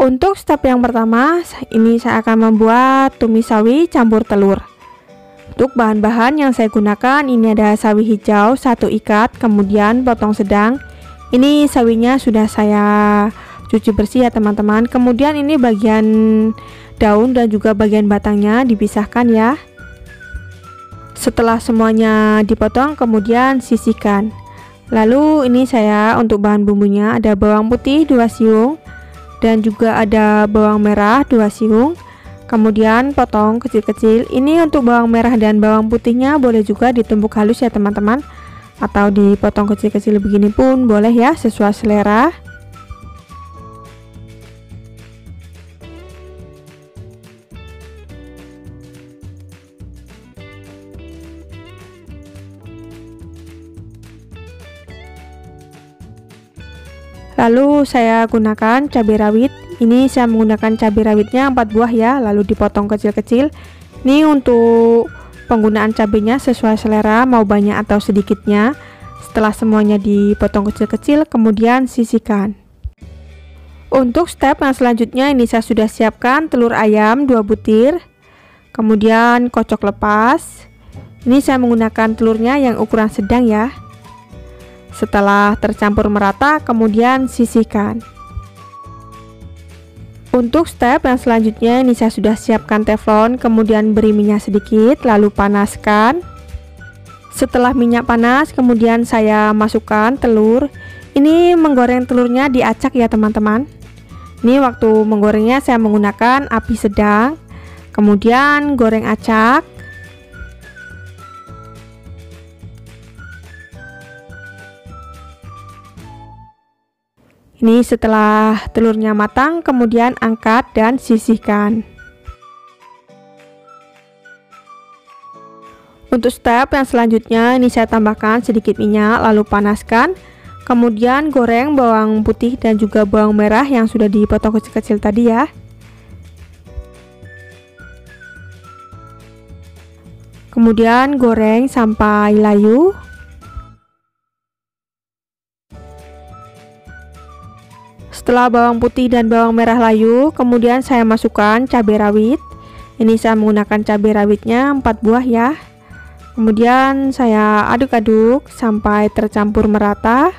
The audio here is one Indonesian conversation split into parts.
Untuk step yang pertama, ini saya akan membuat tumis sawi campur telur. Untuk bahan-bahan yang saya gunakan, ini ada sawi hijau 1 ikat, kemudian potong sedang. Ini sawinya sudah saya cuci bersih ya teman-teman. Kemudian ini bagian daun dan juga bagian batangnya dipisahkan ya. Setelah semuanya dipotong, kemudian sisihkan. Lalu ini saya untuk bahan bumbunya ada bawang putih 2 siung dan juga ada bawang merah 2 siung. Kemudian potong kecil-kecil. Ini untuk bawang merah dan bawang putihnya boleh juga ditumbuk halus ya teman-teman, atau dipotong kecil-kecil begini pun boleh ya, sesuai selera. Lalu saya gunakan cabai rawit. Ini saya menggunakan cabai rawitnya 4 buah ya, lalu dipotong kecil-kecil. Ini untuk penggunaan cabainya sesuai selera, mau banyak atau sedikitnya. Setelah semuanya dipotong kecil-kecil, kemudian sisihkan. Untuk step yang selanjutnya, ini saya sudah siapkan telur ayam 2 butir, kemudian kocok lepas. Ini saya menggunakan telurnya yang ukuran sedang ya. Setelah tercampur merata, kemudian sisihkan. Untuk step yang selanjutnya, ini saya sudah siapkan teflon, kemudian beri minyak sedikit, lalu panaskan. Setelah minyak panas, kemudian saya masukkan telur. Ini menggoreng telurnya diacak ya teman-teman. Ini waktu menggorengnya saya menggunakan api sedang, kemudian goreng acak. Ini setelah telurnya matang, kemudian angkat dan sisihkan. Untuk step yang selanjutnya, ini saya tambahkan sedikit minyak, lalu panaskan. Kemudian goreng bawang putih dan juga bawang merah yang sudah dipotong kecil-kecil tadi ya. Kemudian goreng sampai layu. Setelah bawang putih dan bawang merah layu, kemudian saya masukkan cabai rawit. Ini saya menggunakan cabai rawitnya 4 buah ya. Kemudian saya aduk-aduk sampai tercampur merata.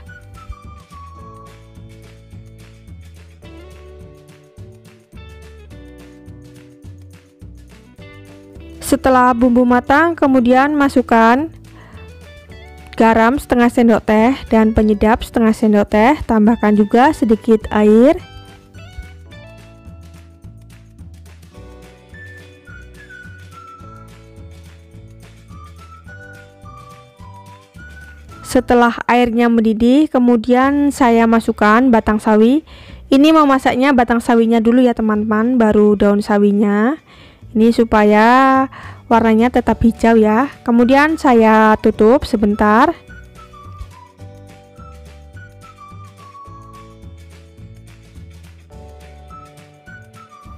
Setelah bumbu matang, kemudian masukkan garam setengah sendok teh dan penyedap setengah sendok teh, tambahkan juga sedikit air. Setelah airnya mendidih, kemudian saya masukkan batang sawi. Ini memasaknya batang sawinya dulu ya teman-teman, baru daun sawinya. Ini supaya warnanya tetap hijau ya. Kemudian saya tutup sebentar.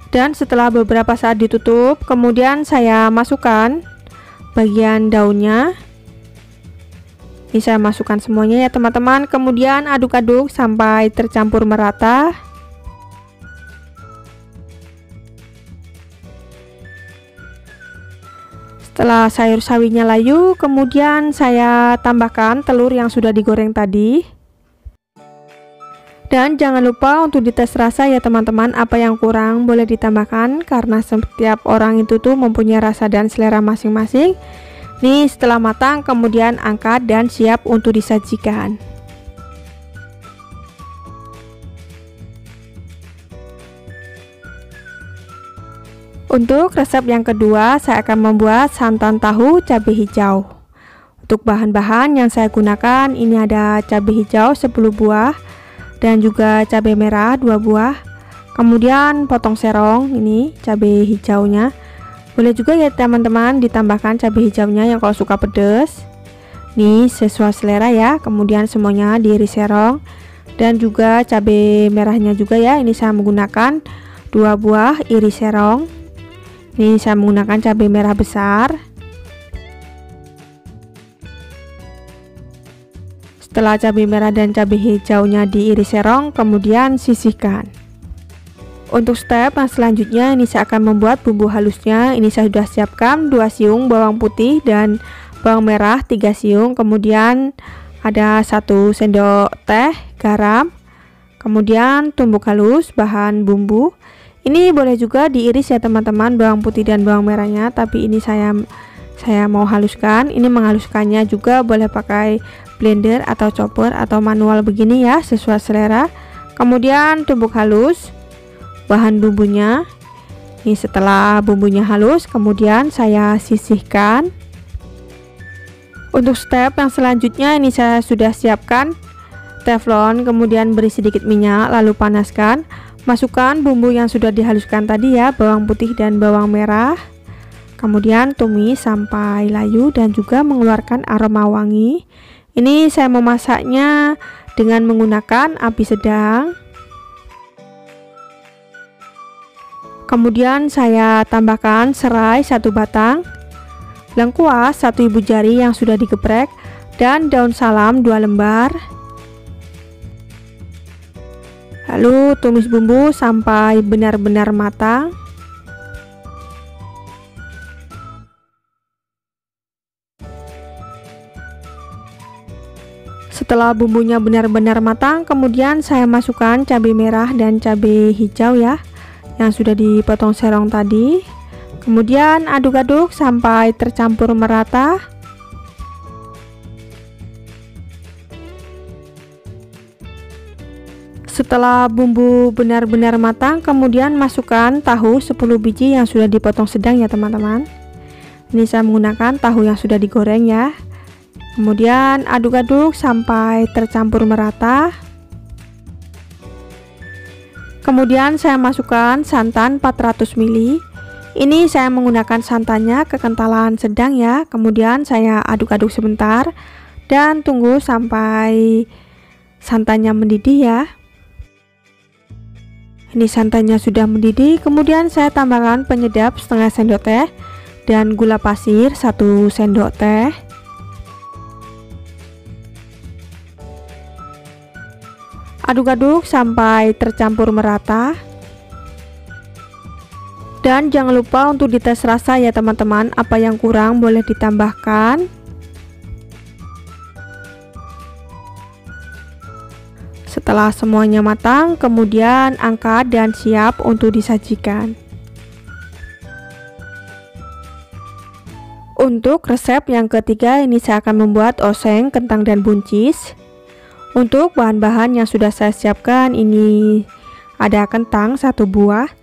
Dan setelah beberapa saat ditutup, kemudian saya masukkan bagian daunnya. Ini saya masukkan semuanya ya teman-teman. Kemudian aduk-aduk sampai tercampur merata. Setelah sayur sawinya layu, kemudian saya tambahkan telur yang sudah digoreng tadi. Dan jangan lupa untuk dites rasa ya teman-teman, apa yang kurang boleh ditambahkan karena setiap orang itu tuh mempunyai rasa dan selera masing-masing. Nih setelah matang, kemudian angkat dan siap untuk disajikan. Untuk resep yang kedua, saya akan membuat santan tahu cabai hijau. Untuk bahan-bahan yang saya gunakan, ini ada cabai hijau 10 buah dan juga cabai merah 2 buah. Kemudian potong serong, ini cabai hijaunya. Boleh juga ya teman-teman ditambahkan cabai hijaunya yang kalau suka pedas. Nih sesuai selera ya. Kemudian semuanya diiris serong dan juga cabai merahnya juga ya. Ini saya menggunakan 2 buah iris serong. Ini saya menggunakan cabai merah besar. Setelah cabai merah dan cabai hijaunya diiris serong, kemudian sisihkan. Untuk step yang selanjutnya ini saya akan membuat bumbu halusnya. Ini saya sudah siapkan 2 siung bawang putih dan bawang merah 3 siung, kemudian ada 1 sendok teh garam, kemudian tumbuk halus bahan bumbu. Ini boleh juga diiris ya teman-teman, bawang putih dan bawang merahnya, tapi ini saya mau haluskan. Ini menghaluskannya juga boleh pakai blender atau chopper atau manual begini ya, sesuai selera. Kemudian tumbuk halus bahan bumbunya. Ini setelah bumbunya halus, kemudian saya sisihkan. Untuk step yang selanjutnya ini saya sudah siapkan teflon, kemudian beri sedikit minyak, lalu panaskan. Masukkan bumbu yang sudah dihaluskan tadi ya, bawang putih dan bawang merah. Kemudian tumis sampai layu dan juga mengeluarkan aroma wangi. Ini saya memasaknya dengan menggunakan api sedang. Kemudian saya tambahkan serai 1 batang, lengkuas 1 ibu jari yang sudah digeprek, dan daun salam 2 lembar. Lalu tumis bumbu sampai benar-benar matang. Setelah bumbunya benar-benar matang, kemudian saya masukkan cabai merah dan cabai hijau ya, yang sudah dipotong serong tadi. Kemudian aduk-aduk sampai tercampur merata. Setelah bumbu benar-benar matang, kemudian masukkan tahu 10 biji yang sudah dipotong sedang ya teman-teman. Ini saya menggunakan tahu yang sudah digoreng ya. Kemudian aduk-aduk sampai tercampur merata. Kemudian saya masukkan santan 400 ml. Ini saya menggunakan santannya kekentalan sedang ya. Kemudian saya aduk-aduk sebentar dan tunggu sampai santannya mendidih ya. Ini santannya sudah mendidih. Kemudian saya tambahkan penyedap setengah sendok teh dan gula pasir 1 sendok teh. Aduk-aduk sampai tercampur merata. Dan jangan lupa untuk dites rasa ya teman-teman, apa yang kurang boleh ditambahkan. Setelah semuanya matang, kemudian angkat dan siap untuk disajikan. Untuk resep yang ketiga ini saya akan membuat oseng kentang dan buncis. Untuk bahan-bahan yang sudah saya siapkan ini ada kentang 1 buah.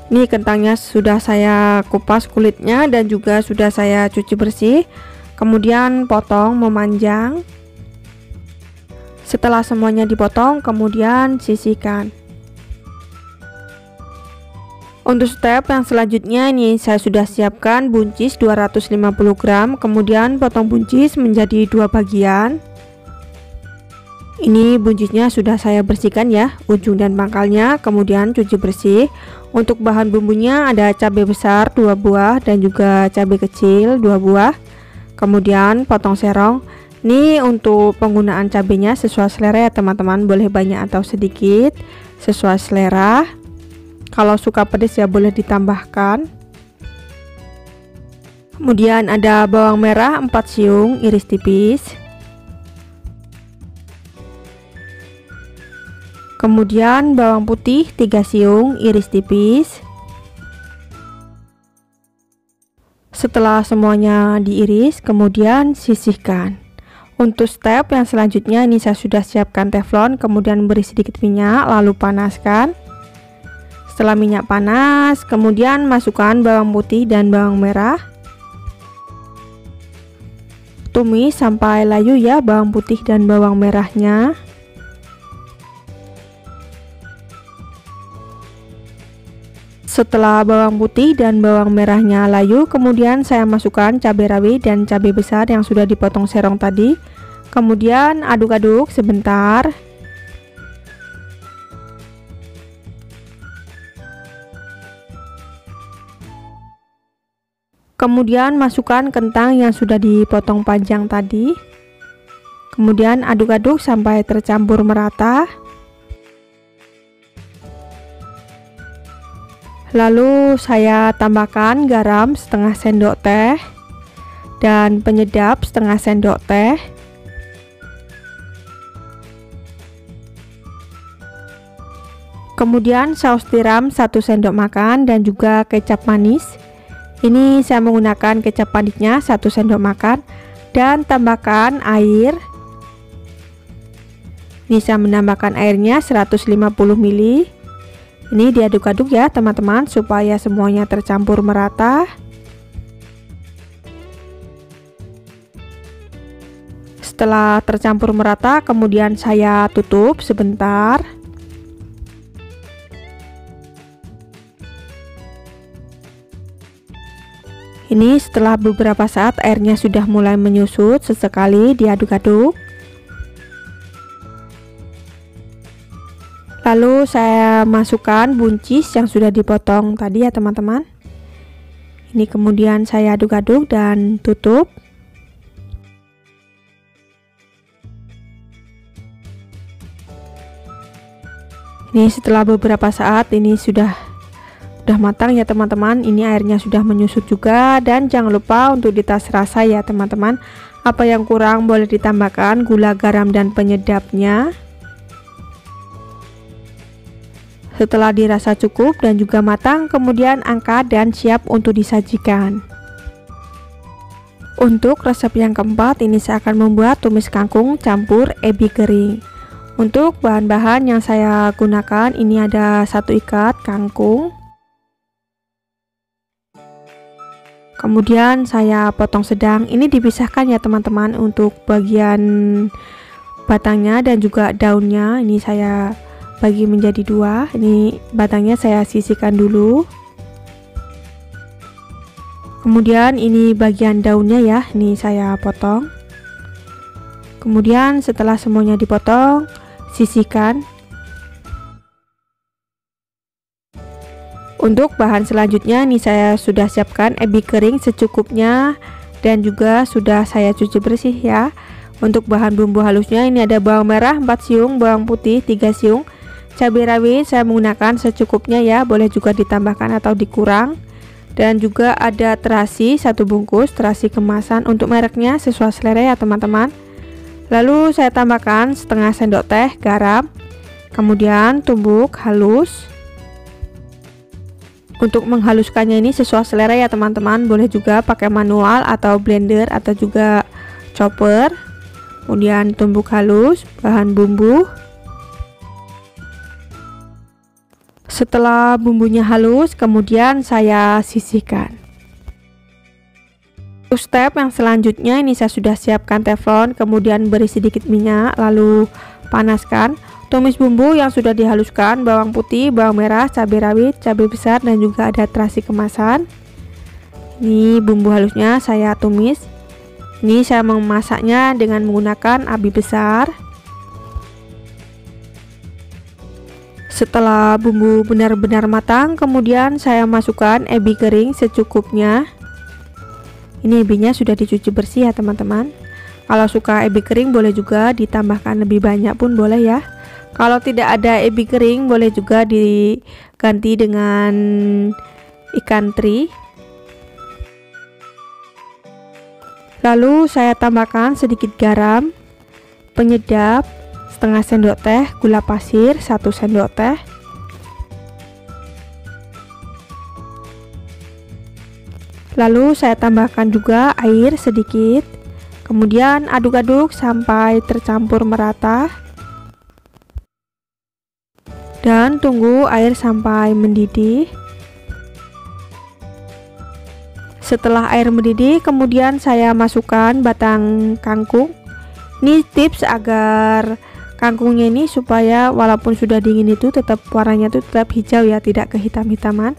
Ini kentangnya sudah saya kupas kulitnya dan juga sudah saya cuci bersih. Kemudian potong memanjang. Setelah semuanya dipotong, kemudian sisihkan. Untuk step yang selanjutnya ini saya sudah siapkan buncis 250 gram. Kemudian potong buncis menjadi 2 bagian. Ini buncisnya sudah saya bersihkan ya, ujung dan pangkalnya, kemudian cuci bersih. Untuk bahan bumbunya ada cabai besar 2 buah dan juga cabai kecil 2 buah. Kemudian potong serong. Ini untuk penggunaan cabainya sesuai selera ya teman-teman, boleh banyak atau sedikit sesuai selera. Kalau suka pedas ya boleh ditambahkan. Kemudian ada bawang merah 4 siung iris tipis. Kemudian bawang putih 3 siung iris tipis. Setelah semuanya diiris, kemudian sisihkan. Untuk step yang selanjutnya ini saya sudah siapkan teflon, kemudian beri sedikit minyak, lalu panaskan. Setelah minyak panas, kemudian masukkan bawang putih dan bawang merah. Tumis sampai layu ya bawang putih dan bawang merahnya. Setelah bawang putih dan bawang merahnya layu, kemudian saya masukkan cabai rawit dan cabai besar yang sudah dipotong serong tadi. Kemudian aduk-aduk sebentar. Kemudian masukkan kentang yang sudah dipotong panjang tadi. Kemudian aduk-aduk sampai tercampur merata. Lalu saya tambahkan garam setengah sendok teh dan penyedap setengah sendok teh. Kemudian saus tiram 1 sendok makan dan juga kecap manis. Ini saya menggunakan kecap manisnya 1 sendok makan dan tambahkan air. Ini saya menambahkan airnya 150 ml. Ini diaduk-aduk ya teman-teman supaya semuanya tercampur merata. Setelah tercampur merata, kemudian saya tutup sebentar. Ini setelah beberapa saat airnya sudah mulai menyusut, sesekali diaduk-aduk. Lalu saya masukkan buncis yang sudah dipotong tadi ya teman-teman. Ini kemudian saya aduk-aduk dan tutup. Ini setelah beberapa saat ini sudah matang ya teman-teman. Ini airnya sudah menyusut juga, dan jangan lupa untuk dites rasa ya teman-teman. Apa yang kurang boleh ditambahkan gula, garam, dan penyedapnya. Setelah dirasa cukup dan juga matang, kemudian angkat dan siap untuk disajikan. Untuk resep yang keempat, ini saya akan membuat tumis kangkung campur ebi kering. Untuk bahan-bahan yang saya gunakan, ini ada 1 ikat kangkung. Kemudian saya potong sedang. Ini dipisahkan ya teman-teman untuk bagian batangnya dan juga daunnya. Ini saya bagi menjadi 2. Ini batangnya saya sisihkan dulu. Kemudian ini bagian daunnya ya, ini saya potong. Kemudian setelah semuanya dipotong, sisihkan. Untuk bahan selanjutnya, ini saya sudah siapkan ebi kering secukupnya dan juga sudah saya cuci bersih ya. Untuk bahan bumbu halusnya, ini ada bawang merah 4 siung, bawang putih 3 siung, cabai rawit saya menggunakan secukupnya ya, boleh juga ditambahkan atau dikurang. Dan juga ada terasi 1 bungkus, terasi kemasan, untuk mereknya sesuai selera ya teman-teman. Lalu saya tambahkan setengah sendok teh garam, kemudian tumbuk halus. Untuk menghaluskannya ini sesuai selera ya teman-teman, boleh juga pakai manual atau blender atau juga chopper. Kemudian tumbuk halus bahan bumbu. Setelah bumbunya halus, kemudian saya sisihkan. Step yang selanjutnya, ini saya sudah siapkan teflon, kemudian beri sedikit minyak, lalu panaskan. Tumis bumbu yang sudah dihaluskan, bawang putih, bawang merah, cabai rawit, cabai besar, dan juga ada terasi kemasan. Ini bumbu halusnya saya tumis. Ini saya memasaknya dengan menggunakan api besar. Setelah bumbu benar-benar matang, kemudian saya masukkan ebi kering secukupnya. Ini ebinya sudah dicuci bersih ya teman-teman. Kalau suka ebi kering boleh juga ditambahkan lebih banyak pun boleh ya. Kalau tidak ada ebi kering boleh juga diganti dengan ikan teri. Lalu saya tambahkan sedikit garam, penyedap setengah sendok teh, gula pasir 1 sendok teh. Lalu saya tambahkan juga air sedikit. Kemudian aduk-aduk sampai tercampur merata. Dan tunggu air sampai mendidih. Setelah air mendidih, kemudian saya masukkan batang kangkung. Ini tips agar kangkungnya ini supaya walaupun sudah dingin itu tetap warnanya itu tetap hijau ya, tidak kehitam-hitaman.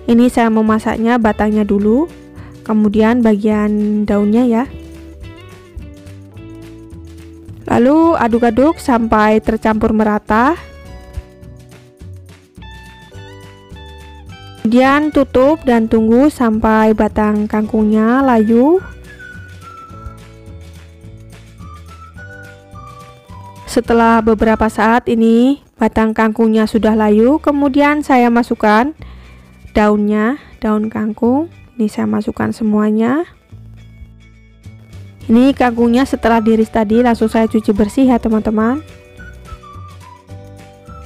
Ini saya memasaknya batangnya dulu, kemudian bagian daunnya ya. Lalu aduk-aduk sampai tercampur merata. Kemudian tutup dan tunggu sampai batang kangkungnya layu. Setelah beberapa saat ini batang kangkungnya sudah layu, kemudian saya masukkan daunnya, daun kangkung. Ini saya masukkan semuanya. Ini kangkungnya setelah diiris tadi langsung saya cuci bersih ya teman-teman.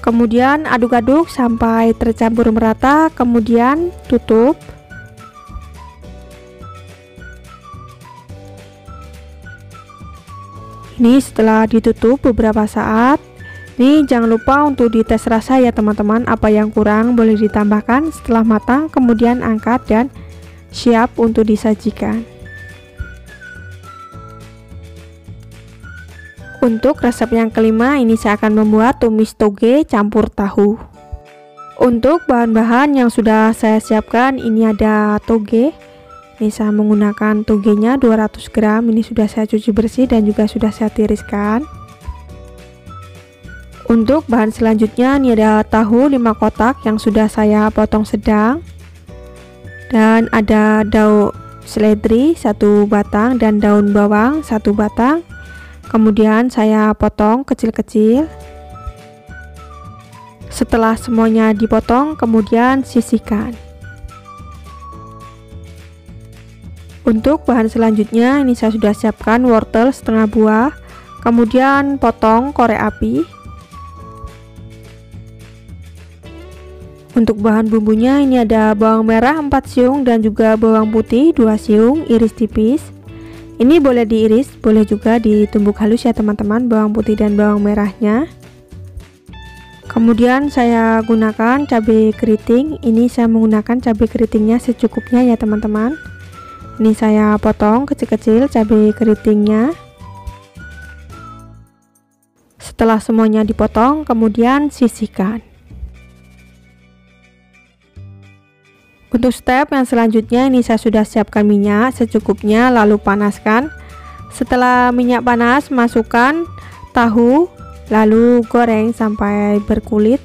Kemudian aduk-aduk sampai tercampur merata, kemudian tutup. Ini setelah ditutup beberapa saat, ini jangan lupa untuk dites rasa ya teman-teman, apa yang kurang boleh ditambahkan. Setelah matang kemudian angkat dan siap untuk disajikan. Untuk resep yang kelima, ini saya akan membuat tumis toge campur tahu. Untuk bahan-bahan yang sudah saya siapkan, ini ada toge. Ini saya menggunakan togenya 200 gram. Ini sudah saya cuci bersih dan juga sudah saya tiriskan. Untuk bahan selanjutnya, ini ada tahu 5 kotak yang sudah saya potong sedang. Dan ada daun seledri 1 batang dan daun bawang 1 batang. Kemudian saya potong kecil-kecil. Setelah semuanya dipotong, kemudian sisihkan. Untuk bahan selanjutnya, ini saya sudah siapkan wortel setengah buah. Kemudian potong korek api. Untuk bahan bumbunya, ini ada bawang merah 4 siung dan juga bawang putih 2 siung, iris tipis. Ini boleh diiris, boleh juga ditumbuk halus ya teman-teman, bawang putih dan bawang merahnya. Kemudian saya gunakan cabai keriting. Ini saya menggunakan cabai keritingnya secukupnya ya teman-teman. Ini saya potong kecil-kecil cabai keritingnya. Setelah semuanya dipotong, kemudian sisihkan. Untuk step yang selanjutnya, ini saya sudah siapkan minyak secukupnya, lalu panaskan. Setelah minyak panas, masukkan tahu, lalu goreng sampai berkulit.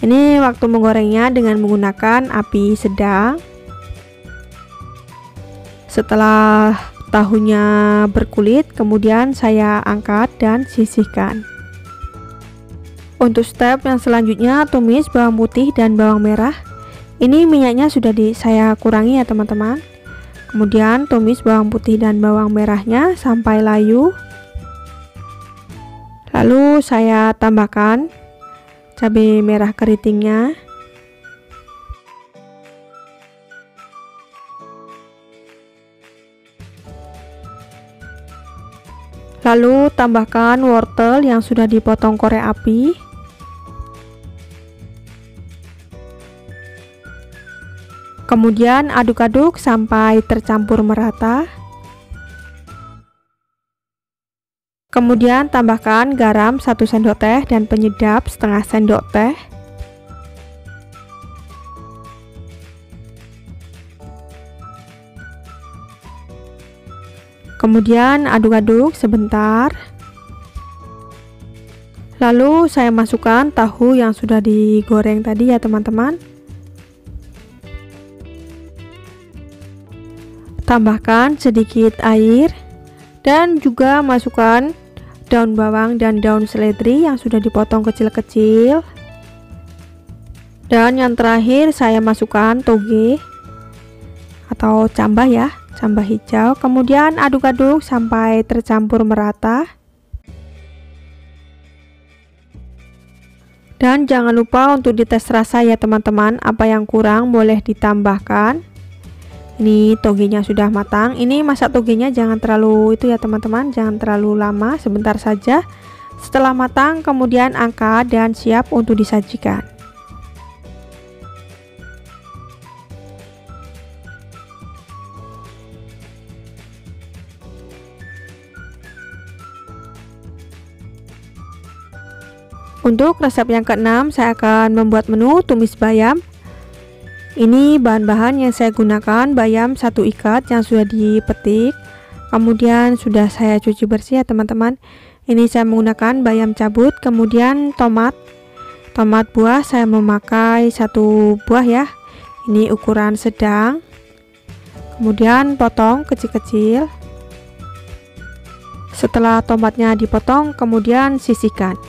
Ini waktu menggorengnya dengan menggunakan api sedang. Setelah tahunya berkulit, kemudian saya angkat dan sisihkan. Untuk step yang selanjutnya, tumis bawang putih dan bawang merah. Ini minyaknya sudah saya kurangi ya teman-teman. Kemudian tumis bawang putih dan bawang merahnya sampai layu. Lalu saya tambahkan cabai merah keritingnya. Lalu tambahkan wortel yang sudah dipotong korek api. Kemudian aduk-aduk sampai tercampur merata. Kemudian tambahkan garam 1 sendok teh dan penyedap setengah sendok teh. Kemudian aduk-aduk sebentar. Lalu saya masukkan tahu yang sudah digoreng tadi ya teman-teman. Tambahkan sedikit air dan juga masukkan daun bawang dan daun seledri yang sudah dipotong kecil-kecil. Dan yang terakhir saya masukkan toge atau cambah ya, cambah hijau. Kemudian aduk-aduk sampai tercampur merata. Dan jangan lupa untuk dites rasa ya teman-teman, apa yang kurang boleh ditambahkan. Ini togenya sudah matang. Ini masak togenya jangan terlalu itu ya teman-teman, jangan terlalu lama, sebentar saja. Setelah matang kemudian angkat dan siap untuk disajikan. Untuk resep yang keenam, saya akan membuat menu tumis bayam. Ini bahan-bahan yang saya gunakan, bayam 1 ikat yang sudah dipetik, kemudian sudah saya cuci bersih ya teman-teman. Ini saya menggunakan bayam cabut, kemudian tomat buah saya memakai 1 buah ya, ini ukuran sedang. Kemudian potong kecil-kecil. Setelah tomatnya dipotong, kemudian sisihkan.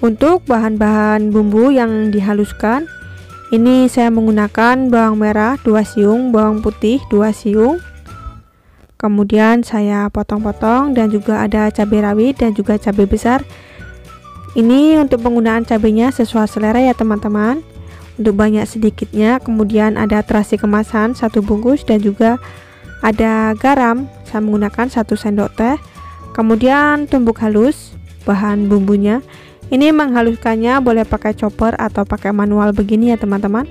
Untuk bahan-bahan bumbu yang dihaluskan, Ini saya menggunakan bawang merah 2 siung, bawang putih 2 siung. Kemudian saya potong-potong, dan juga ada cabai rawit dan juga cabai besar. Ini untuk penggunaan cabainya sesuai selera ya teman-teman. Untuk banyak sedikitnya, kemudian ada terasi kemasan 1 bungkus dan juga ada garam. Saya menggunakan 1 sendok teh. Kemudian tumbuk halus bahan bumbunya. Ini menghaluskannya boleh pakai chopper atau pakai manual begini ya teman-teman,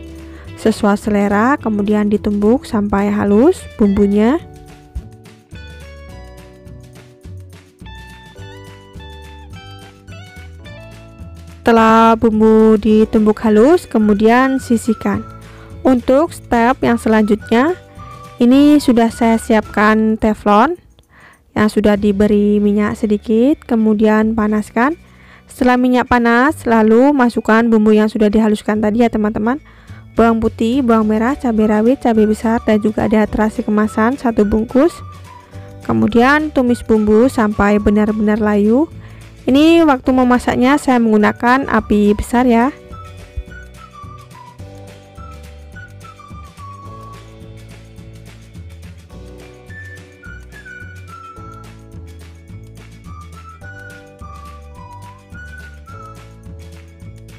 sesuai selera. Kemudian ditumbuk sampai halus bumbunya. Setelah bumbu ditumbuk halus, kemudian sisihkan. Untuk step yang selanjutnya, ini sudah saya siapkan teflon yang sudah diberi minyak sedikit, kemudian panaskan. Setelah minyak panas, lalu masukkan bumbu yang sudah dihaluskan tadi ya teman-teman. Bawang putih, bawang merah, cabai rawit, cabai besar, dan juga ada terasi kemasan 1 bungkus. Kemudian tumis bumbu sampai benar-benar layu. Ini waktu memasaknya saya menggunakan api besar ya.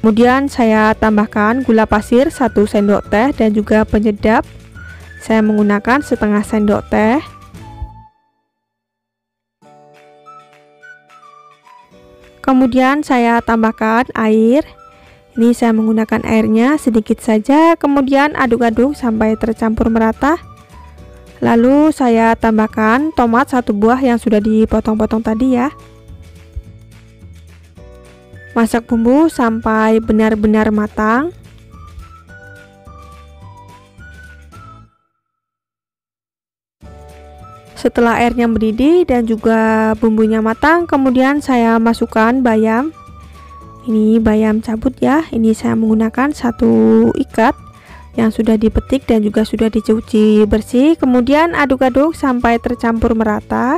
Kemudian saya tambahkan gula pasir 1 sendok teh dan juga penyedap. Saya menggunakan setengah sendok teh. Kemudian saya tambahkan air. Ini saya menggunakan airnya sedikit saja. Kemudian aduk-aduk sampai tercampur merata. Lalu saya tambahkan tomat 1 buah yang sudah dipotong-potong tadi ya. Masak bumbu sampai benar-benar matang. Setelah airnya mendidih dan juga bumbunya matang, kemudian saya masukkan bayam. Ini bayam cabut ya. Ini saya menggunakan 1 ikat yang sudah dipetik dan juga sudah dicuci bersih. Kemudian aduk-aduk sampai tercampur merata.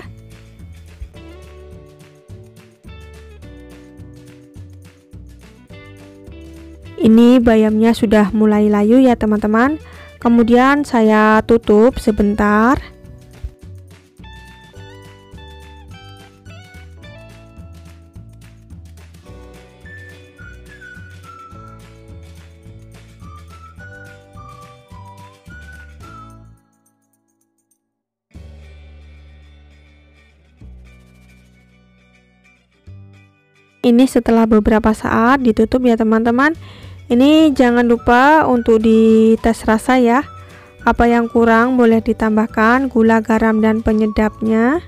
Ini bayamnya sudah mulai layu ya teman-teman. Kemudian saya tutup sebentar. Ini setelah beberapa saat ditutup ya teman-teman. Ini jangan lupa untuk dites rasa ya. Apa yang kurang boleh ditambahkan gula, garam, dan penyedapnya.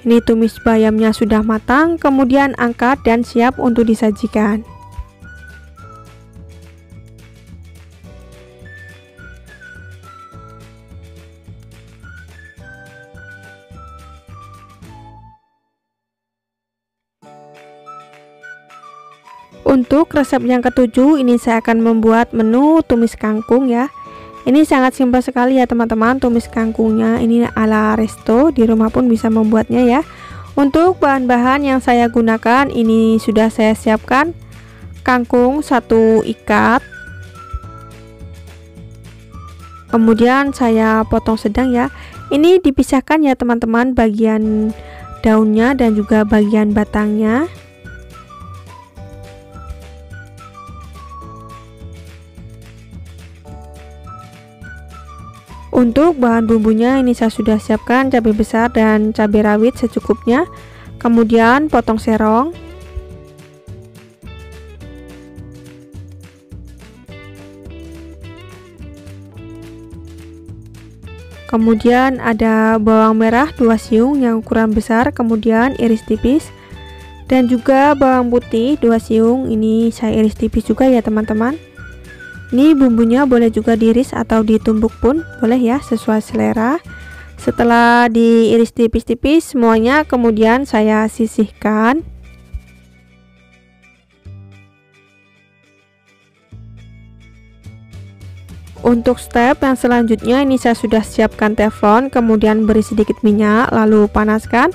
Ini tumis bayamnya sudah matang, kemudian angkat dan siap untuk disajikan. Untuk resep yang ketujuh, ini saya akan membuat menu tumis kangkung ya. Ini sangat simpel sekali ya teman-teman, tumis kangkungnya ini ala resto, di rumah pun bisa membuatnya ya. Untuk bahan-bahan yang saya gunakan, ini sudah saya siapkan. Kangkung 1 ikat. Kemudian saya potong sedang ya. Ini dipisahkan ya teman-teman, bagian daunnya dan juga bagian batangnya. Untuk bahan bumbunya ini saya sudah siapkan cabai besar dan cabai rawit secukupnya. Kemudian potong serong. Kemudian ada bawang merah 2 siung yang ukuran besar, kemudian iris tipis. Dan juga bawang putih 2 siung, ini saya iris tipis juga ya teman-teman. Ini bumbunya boleh juga diiris atau ditumbuk pun boleh ya, sesuai selera. Setelah diiris tipis-tipis semuanya, kemudian saya sisihkan. Untuk step yang selanjutnya, ini saya sudah siapkan teflon, kemudian beri sedikit minyak, lalu panaskan.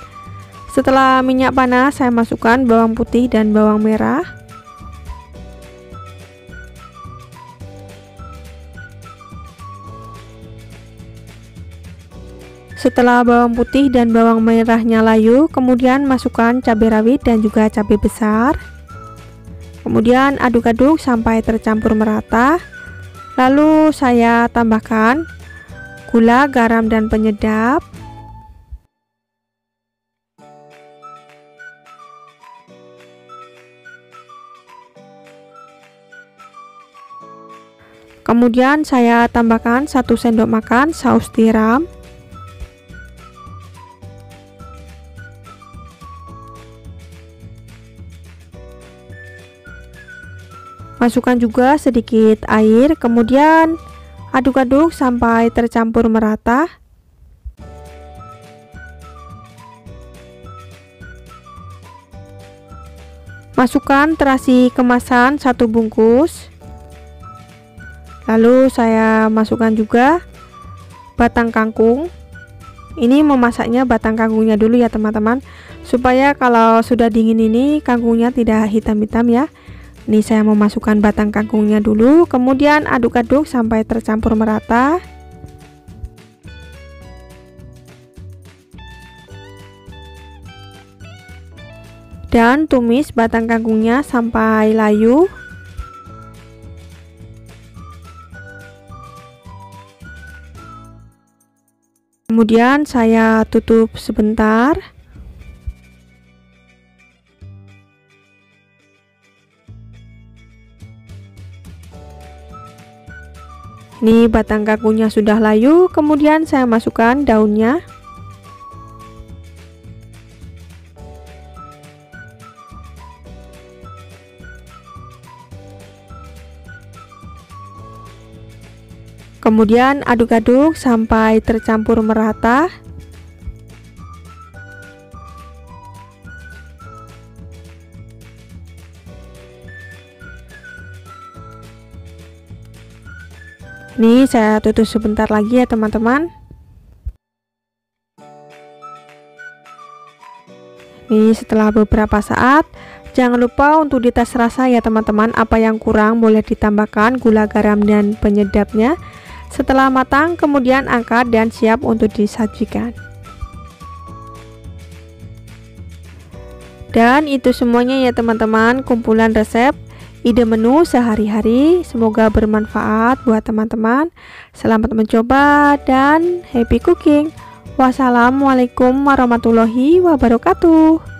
Setelah minyak panas, saya masukkan bawang putih dan bawang merah. Setelah bawang putih dan bawang merahnya layu, kemudian masukkan cabai rawit dan juga cabai besar. Kemudian aduk-aduk sampai tercampur merata. Lalu saya tambahkan gula, garam, dan penyedap. Kemudian saya tambahkan 1 sendok makan saus tiram. Masukkan juga sedikit air, kemudian aduk-aduk sampai tercampur merata. Masukkan terasi kemasan 1 bungkus. Lalu saya masukkan juga batang kangkung. Ini memasaknya batang kangkungnya dulu ya teman-teman, supaya kalau sudah dingin ini kangkungnya tidak hitam-hitam ya. Ini saya memasukkan batang kangkungnya dulu, kemudian aduk-aduk sampai tercampur merata. Dan tumis batang kangkungnya sampai layu. Kemudian saya tutup sebentar. Ini batang kangkungnya sudah layu, kemudian saya masukkan daunnya. Kemudian aduk-aduk sampai tercampur merata. Ini saya tutup sebentar lagi ya teman-teman. Ini setelah beberapa saat, jangan lupa untuk dites rasa ya teman-teman. Apa yang kurang boleh ditambahkan gula, garam, dan penyedapnya. Setelah matang, kemudian angkat dan siap untuk disajikan. Dan itu semuanya ya teman-teman, kumpulan resep ide menu sehari-hari. Semoga bermanfaat buat teman-teman. Selamat mencoba dan happy cooking. Wassalamualaikum warahmatullahi wabarakatuh.